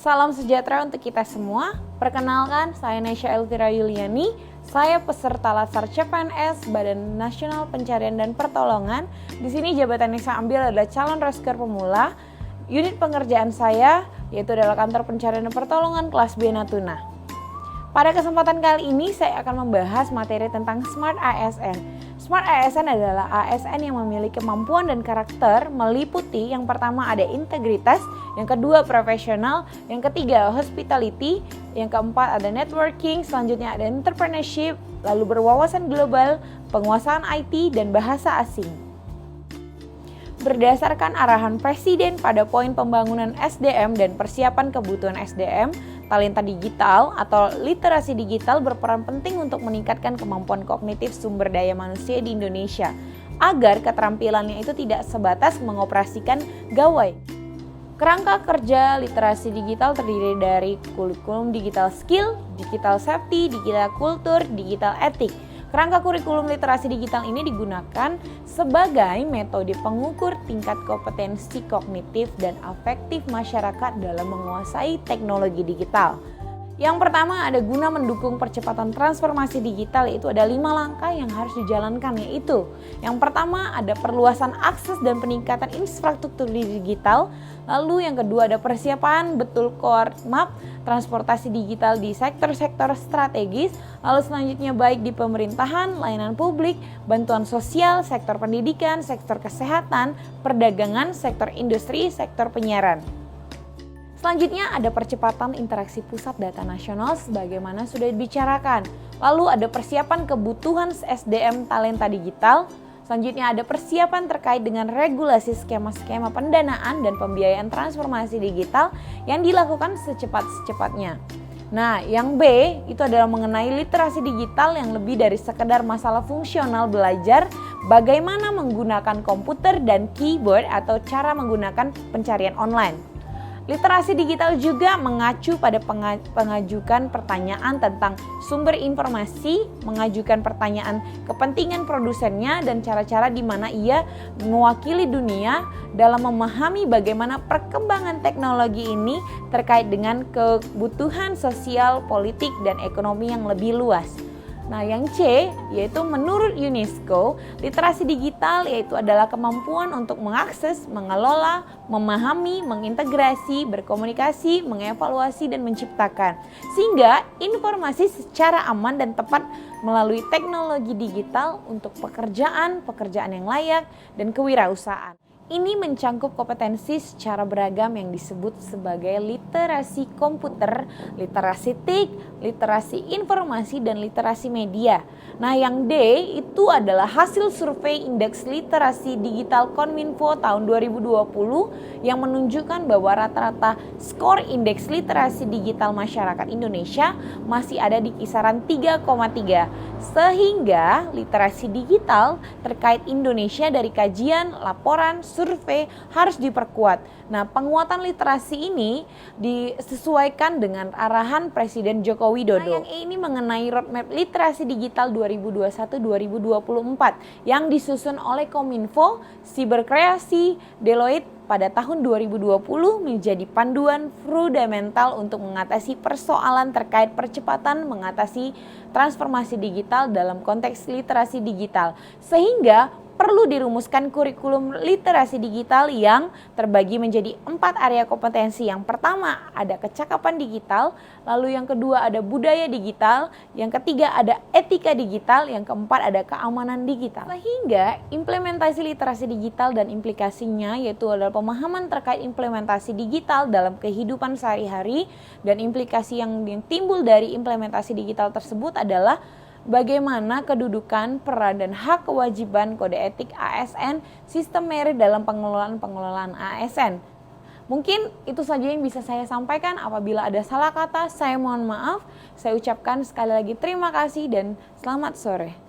Salam sejahtera untuk kita semua. Perkenalkan, saya Nesya Elvira Yuliani. Saya peserta Latsar CPNS Badan Nasional Pencarian dan Pertolongan. Di sini jabatan yang saya ambil adalah calon rescuer pemula. Unit pengerjaan saya yaitu adalah Kantor Pencarian dan Pertolongan kelas B Natuna. Pada kesempatan kali ini saya akan membahas materi tentang Smart ASN. Smart ASN adalah ASN yang memiliki kemampuan dan karakter meliputi yang pertama ada integritas, yang kedua profesional, yang ketiga hospitality, yang keempat ada networking, selanjutnya ada entrepreneurship, lalu berwawasan global, penguasaan IT, dan bahasa asing. Berdasarkan arahan Presiden pada poin pembangunan SDM dan persiapan kebutuhan SDM, talenta digital atau literasi digital berperan penting untuk meningkatkan kemampuan kognitif sumber daya manusia di Indonesia agar keterampilannya itu tidak sebatas mengoperasikan gawai. Kerangka kerja literasi digital terdiri dari kurikulum digital skill, digital safety, digital kultur, digital etik. Kerangka kurikulum literasi digital ini digunakan sebagai metode pengukur tingkat kompetensi kognitif dan afektif masyarakat dalam menguasai teknologi digital. Yang pertama ada guna mendukung percepatan transformasi digital, yaitu ada 5 langkah yang harus dijalankan, yaitu yang pertama ada perluasan akses dan peningkatan infrastruktur digital. Lalu yang kedua ada persiapan betul core map transportasi digital di sektor-sektor strategis. Lalu selanjutnya baik di pemerintahan, layanan publik, bantuan sosial, sektor pendidikan, sektor kesehatan, perdagangan, sektor industri, sektor penyiaran. Selanjutnya ada percepatan interaksi pusat data nasional sebagaimana sudah dibicarakan. Lalu ada persiapan kebutuhan SDM talenta digital. Selanjutnya ada persiapan terkait dengan regulasi skema-skema pendanaan dan pembiayaan transformasi digital yang dilakukan secepat-cepatnya. Nah, yang B itu adalah mengenai literasi digital yang lebih dari sekedar masalah fungsional belajar bagaimana menggunakan komputer dan keyboard atau cara menggunakan pencarian online. Literasi digital juga mengacu pada pengajukan pertanyaan tentang sumber informasi, mengajukan pertanyaan kepentingan produsennya, dan cara-cara di mana ia mewakili dunia dalam memahami bagaimana perkembangan teknologi ini terkait dengan kebutuhan sosial, politik, dan ekonomi yang lebih luas. Nah, yang C yaitu menurut UNESCO, literasi digital yaitu adalah kemampuan untuk mengakses, mengelola, memahami, mengintegrasi, berkomunikasi, mengevaluasi, dan menciptakan sehingga informasi secara aman dan tepat melalui teknologi digital untuk pekerjaan yang layak dan kewirausahaan. Ini mencangkup kompetensi secara beragam yang disebut sebagai literasi komputer, literasi TIK, literasi informasi, dan literasi media. Nah, yang D itu adalah hasil survei Indeks Literasi Digital Kominfo tahun 2020 yang menunjukkan bahwa rata-rata skor Indeks Literasi Digital Masyarakat Indonesia masih ada di kisaran 3,3. Sehingga literasi digital terkait Indonesia dari kajian, laporan, survei harus diperkuat. Nah, penguatan literasi ini disesuaikan dengan arahan Presiden Joko Widodo. Nah, yang ini mengenai roadmap literasi digital 2021-2024 yang disusun oleh Kominfo, Siberkreasi, Deloitte pada tahun 2020 menjadi panduan fundamental untuk mengatasi persoalan terkait percepatan mengatasi transformasi digital dalam konteks literasi digital, sehingga perlu dirumuskan kurikulum literasi digital yang terbagi menjadi 4 area kompetensi. Yang pertama ada kecakapan digital, lalu yang kedua ada budaya digital, yang ketiga ada etika digital, yang keempat ada keamanan digital. Sehingga implementasi literasi digital dan implikasinya yaitu adalah pemahaman terkait implementasi digital dalam kehidupan sehari-hari, dan implikasi yang timbul dari implementasi digital tersebut adalah bagaimana kedudukan, peran, dan hak kewajiban kode etik ASN, sistem merit dalam pengelolaan ASN. Mungkin itu saja yang bisa saya sampaikan. Apabila ada salah kata, saya mohon maaf. Saya ucapkan sekali lagi terima kasih dan selamat sore.